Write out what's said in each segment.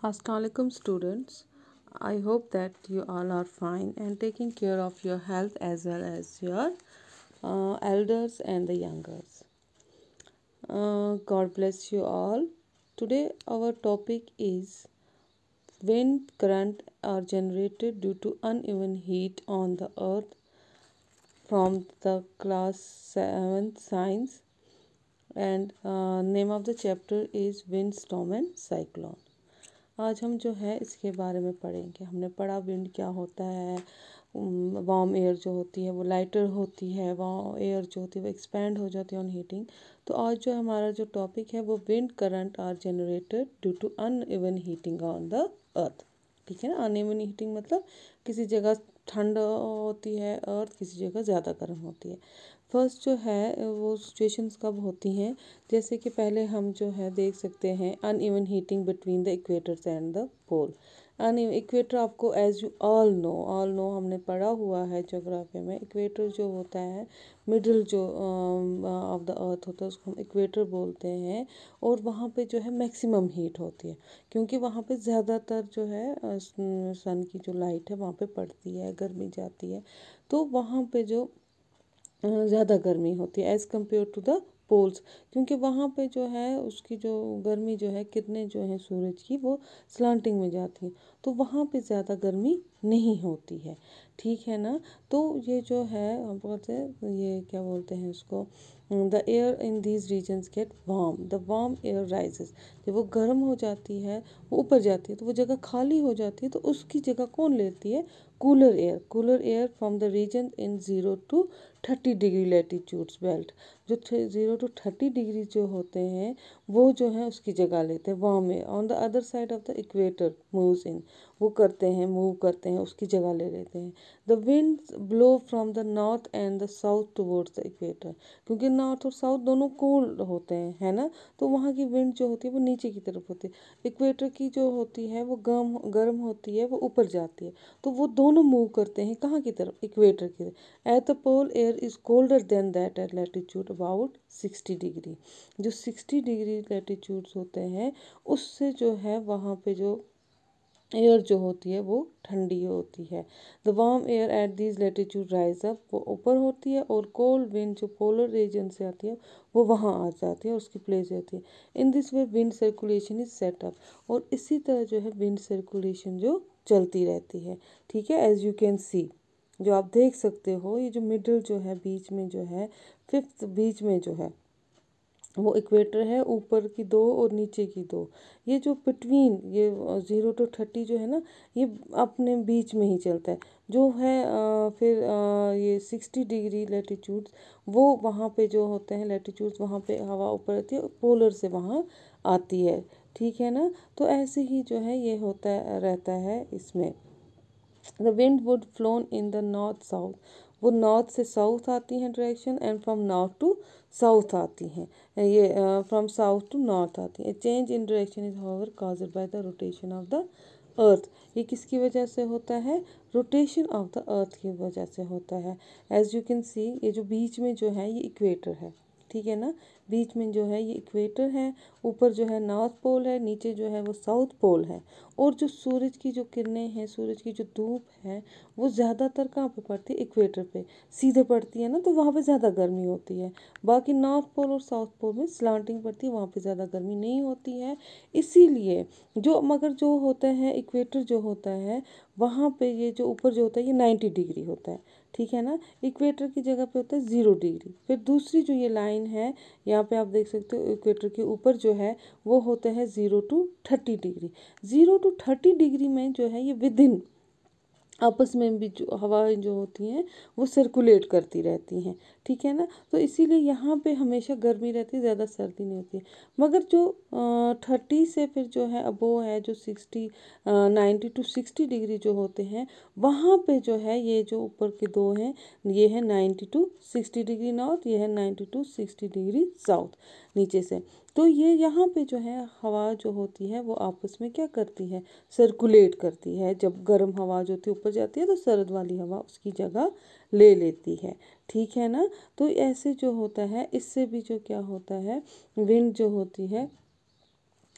Assalamualaikum students. I hope that you all are fine and taking care of your health as well as your elders and the youngers. God bless you all. Today our topic is wind current are generated due to uneven heat on the earth from the class 7 science, and name of the chapter is wind storm and cyclone. आज हम जो है इसके बारे में पढ़ेंगे। हमने पढ़ा विंड क्या होता है, वार्म एयर जो होती है वो लाइटर होती है, वार्म एयर जो होती है वो एक्सपैंड हो जाती है ऑन हीटिंग। तो आज जो हमारा जो टॉपिक है वो wind current are generated due to uneven heating on the earth. ठीक है ना, अनइवन हीटिंग मतलब किसी जगह ठंड होती है अर्थ, किसी जगह ज़्यादा गर्म होती है। फर्स्ट जो है वो सिचुएशंस कब होती हैं, जैसे कि पहले हम जो है देख सकते हैं uneven heating between the equators and the pole. Equator आपको एज यू ऑल नो हमने पढ़ा हुआ है ज्योग्राफी में। इक्वेटर जो होता है मिडिल जो ऑफ द अर्थ होता है उसको हम इक्वेटर बोलते हैं, और वहाँ पे जो है मैक्सिमम हीट होती है क्योंकि वहाँ पे ज़्यादातर जो है सन की जो लाइट है वहाँ पे पड़ती है, गर्मी जाती है, तो वहाँ पे जो ज़्यादा गर्मी होती है as compare to the poles, क्योंकि वहाँ पे जो है उसकी जो गर्मी जो है किरणें जो है सूरज की वो स्लांटिंग में जाती हैं, तो वहाँ पे ज़्यादा गर्मी नहीं होती है। ठीक है ना, तो ये जो है हम बोलते हैं, ये क्या बोलते हैं उसको, the air in these regions get warm, the warm air rises. जब वो गर्म हो जाती है वो ऊपर जाती है तो वो जगह खाली हो जाती है, तो उसकी जगह कौन लेती है, cooler air from the region in 0 to 30 degree latitudes belt. जो 0 to 30 डिग्री जो होते हैं वो जो है उसकी जगह लेते हैं warm air on the other side of the equator moves in, वो करते हैं मूव करते हैं उसकी जगह ले लेते हैं। The wind blow from the north and the south towards the equator, क्योंकि नॉर्थ और साउथ दोनों कोल्ड होते हैं, है ना, तो वहाँ की विंड जो होती है वो नीचे की तरफ होती है। इक्वेटर की जो होती है वो गर्म होती है, वो ऊपर जाती है, तो वो दोनों मूव करते हैं कहाँ की तरफ, इक्वेटर की तरफ। At the pole air is colder than that at latitude about 60 degree. जो 60 डिग्री लैटिट्यूड्स होते हैं उससे जो है वहाँ पे जो एयर जो होती है वो ठंडी होती है। The warm air at these latitude rise up, वो ऊपर होती है, और कोल्ड विंड जो पोलर रीजन से आती है वो वहाँ आ जाती है और उसकी प्लेस होती है। In this way wind circulation is set up, और इसी तरह जो है विंड सर्कुलेशन जो चलती रहती है। ठीक है, एज यू कैन सी, जो आप देख सकते हो, ये जो मिडिल जो है बीच में जो है, फिफ्थ बीच में जो है वो इक्वेटर है, ऊपर की दो और नीचे की दो, ये जो बिटवीन ये 0 to 30 जो है ना, ये अपने बीच में ही चलता है। जो है फिर ये 60 डिग्री लैटिट्यूड्स, वो वहाँ पे जो होते हैं लैटिट्यूड्स, वहाँ पे हवा ऊपर आती है, पोलर से वहाँ आती है। ठीक है ना, तो ऐसे ही जो है ये होता रहता है इसमें। The wind would flown in the north south, वो नॉर्थ से साउथ आती हैं direction, and from north to south आती हैं, ये फ्रॉम साउथ टू नॉर्थ आती है। Change in direction is however caused by the rotation of the earth. ये किसकी वजह से होता है, रोटेशन ऑफ द अर्थ की वजह से होता है। एज यू कैन सी, ये जो बीच में जो है ये इक्वेटर है, ठीक है ना, बीच में जो है ये इक्वेटर है, ऊपर जो है नॉर्थ पोल है, नीचे जो है वो साउथ पोल है, और जो सूरज की जो किरणें हैं, सूरज की जो धूप है वो ज़्यादातर कहाँ पे पड़ती है, इक्वेटर पे सीधे पड़ती है ना, तो वहाँ पे ज़्यादा गर्मी होती है। बाकी नॉर्थ पोल और साउथ पोल में स्लांटिंग पड़ती है, वहाँ पे ज़्यादा गर्मी नहीं होती है। इसीलिए जो मगर जो होता है इक्वेटर जो होता है वहाँ पे ये जो ऊपर जो होता है ये 90 डिग्री होता है, ठीक है ना, इक्वेटर की जगह पे होता है 0 डिग्री। फिर दूसरी जो ये लाइन है यहाँ पे आप देख सकते हो, इक्वेटर के ऊपर जो है वो होता है 0 to 30 डिग्री। 0 to 30 डिग्री में जो है ये विदिन आपस में भी जो हवाएं जो होती हैं वो सर्कुलेट करती रहती हैं, ठीक है ना, तो इसीलिए यहाँ पे हमेशा गर्मी रहती है, ज़्यादा सर्दी नहीं होती है। मगर जो 30 से फिर जो है अबो है, जो 90 to 60 डिग्री जो होते हैं वहाँ पे जो है ये जो ऊपर के दो हैं, ये है 90 to 60 डिग्री नॉर्थ, ये है 90 to 60 डिग्री साउथ नीचे से। तो ये यहाँ पे जो है हवा जो होती है वो आपस में क्या करती है, सर्कुलेट करती है। जब गर्म हवा जो होती है ऊपर जाती है तो सर्द वाली हवा उसकी जगह ले लेती है, ठीक है ना। तो ऐसे जो होता है इससे भी जो क्या होता है, विंड जो होती है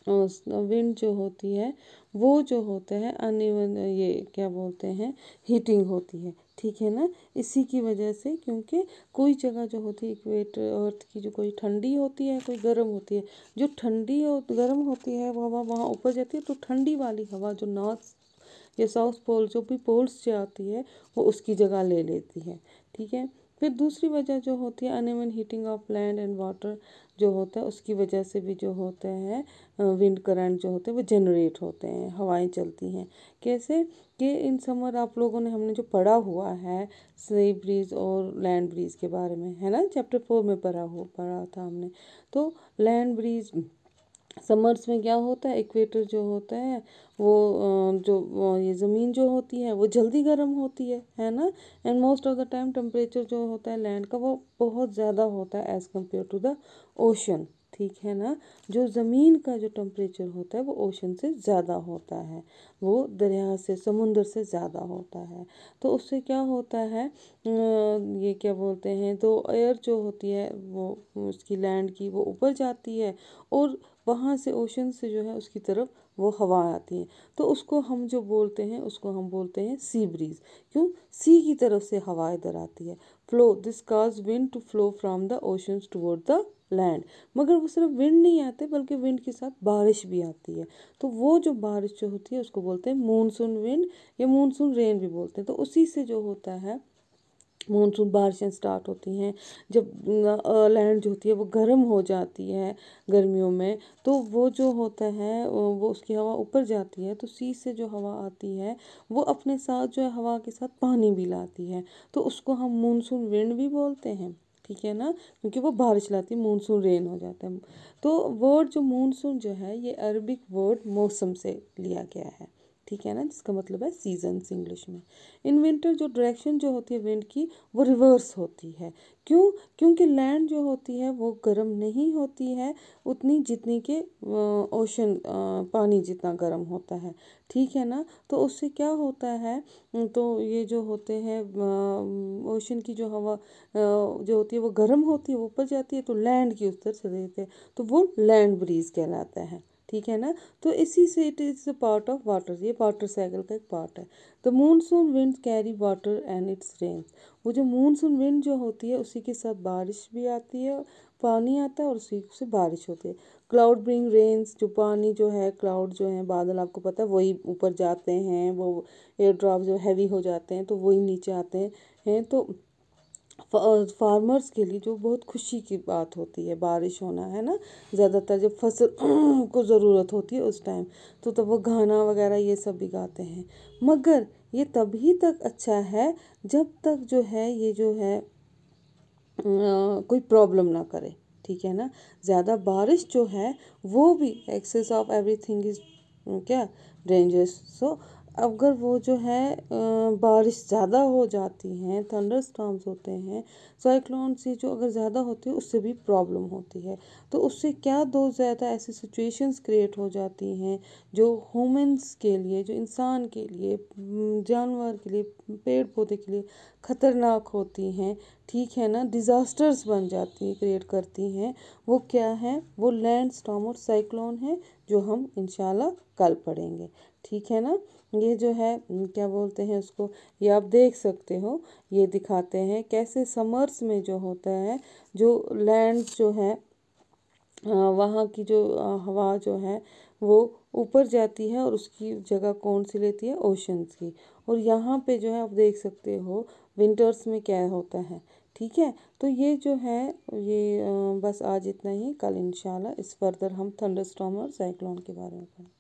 विंड जो होती है वो जो होता है अनइवन, ये क्या बोलते हैं, हीटिंग होती है, ठीक है ना। इसी की वजह से, क्योंकि कोई जगह जो होती है इक्वेटर अर्थ की, जो कोई ठंडी होती है कोई गर्म होती है, जो ठंडी और गर्म होती है वो हवा वहाँ ऊपर जाती है, तो ठंडी वाली हवा जो नॉर्थ या साउथ पोल, जो भी पोल्स से आती है, वो उसकी जगह ले लेती है, ठीक है। फिर दूसरी वजह जो होती है uneven heating of land and water जो होता है, उसकी वजह से भी जो होते हैं विंड करंट जो होते हैं वो जनरेट होते हैं, हवाएं चलती हैं। कैसे कि इन समर आप लोगों ने, हमने जो पढ़ा हुआ है सी ब्रीज और लैंड ब्रीज के बारे में, है ना, चैप्टर 4 में पढ़ा था हमने। तो लैंड ब्रीज समर्स में क्या होता है, इक्वेटर जो होता है वो ये ज़मीन जो होती है वो जल्दी गर्म होती है ना। And most of the time temperature जो होता है लैंड का वो बहुत ज़्यादा होता है as compare to the ocean, ठीक है ना। जो ज़मीन का जो टेम्परेचर होता है वो ओशन से ज़्यादा होता है, वो दरिया से, समुंदर से ज़्यादा होता है। तो उससे क्या होता है, ये क्या बोलते हैं, तो एयर जो होती है वो उसकी लैंड की वो ऊपर जाती है, और वहाँ से ओशन से जो है उसकी तरफ वो हवा आती है, तो उसको हम जो बोलते हैं उसको हम बोलते हैं सी ब्रीज। क्यों, सी की तरफ से हवा इधर आती है। Flow this cause wind to flow from the oceans toward the land. मगर वो सिर्फ विंड नहीं आते, बल्कि विंड के साथ बारिश भी आती है। तो वो जो बारिश जो होती है उसको बोलते हैं मूनसून विंड या मूनसून रेन भी बोलते हैं। तो उसी से जो होता है मानसून बारिशें स्टार्ट होती हैं, जब लैंड जो होती है वो गर्म हो जाती है गर्मियों में, तो वो जो होता है वो उसकी हवा ऊपर जाती है, तो सी से जो हवा आती है वो अपने साथ जो है हवा के साथ पानी भी लाती है, तो उसको हम मानसून विंड भी बोलते हैं, ठीक है ना, क्योंकि वो बारिश लाती है, मानसून रेन हो जाता है। तो वर्ड जो मानसून जो है ये अरबिक वर्ड मौसम से लिया गया है, ठीक है ना, जिसका मतलब है सीजन्स इंग्लिश में। इन विंटर जो डायरेक्शन जो होती है विंड की वो रिवर्स होती है। क्यों, क्योंकि लैंड जो होती है वो गर्म नहीं होती है उतनी जितनी के ओशन पानी जितना गर्म होता है, ठीक है ना। तो उससे क्या होता है, तो ये जो होते हैं ओशन की जो हवा जो होती है वो गर्म होती है, वो ऊपर जाती है, तो लैंड की उस तरफ चले जाते हैं, तो वो लैंड ब्रीज कहलाता है, ठीक है ना। तो इसी से it is a part of water, ये वाटर साइकिल का एक पार्ट है। The monsoon wind carry water and its rains. वो जो मूनसून विंड जो होती है उसी के साथ बारिश भी आती है, पानी आता है और उसी से बारिश होती है। क्लाउड ब्रिंग रेन्स, जो पानी जो है, क्लाउड जो है, बादल आपको पता है वही ऊपर जाते हैं, वो एयर ड्रॉप जो हैवी हो जाते हैं तो वही नीचे आते हैं। तो फार्मर्स के लिए जो बहुत खुशी की बात होती है बारिश होना, है ना। ज़्यादातर जब फसल को ज़रूरत होती है उस टाइम, तो तब वो गाना वगैरह ये सब भी गाते हैं। मगर ये तभी तक अच्छा है जब तक जो है ये जो है कोई प्रॉब्लम ना करे, ठीक है ना। ज़्यादा बारिश जो है वो भी एक्सेस ऑफ एवरीथिंग इज़ क्या डेंजरस। सो अगर वो जो है बारिश ज़्यादा हो जाती हैं, थंडर स्टॉर्म्स होते हैं, साइक्लोन से जो अगर ज़्यादा होती है उससे भी प्रॉब्लम होती है। तो उससे क्या दो ज़्यादा ऐसी सिचुएशंस क्रिएट हो जाती हैं जो ह्यूमंस के लिए, जो इंसान के लिए, जानवर के लिए, पेड़ पौधे के लिए ख़तरनाक होती हैं, ठीक है ना, डिज़ास्टर्स बन जाती हैं, क्रिएट करती हैं। वो क्या है, वो लैंड स्टॉर्म और साइक्लोन है, जो हम इंशाल्लाह कल पढ़ेंगे, ठीक है ना। ये जो है क्या बोलते हैं उसको, ये आप देख सकते हो, ये दिखाते हैं कैसे समर्स में जो होता है, जो लैंड जो है वहाँ की जो हवा जो है वो ऊपर जाती है और उसकी जगह कौन सी लेती है, ओशंस की। और यहाँ पे जो है आप देख सकते हो विंटर्स में क्या होता है, ठीक है। तो ये जो है ये बस आज इतना ही, कल इंशाल्लाह इस फर्दर हम थंडरस्टॉर्म और साइक्लोन के बारे में पढ़ें।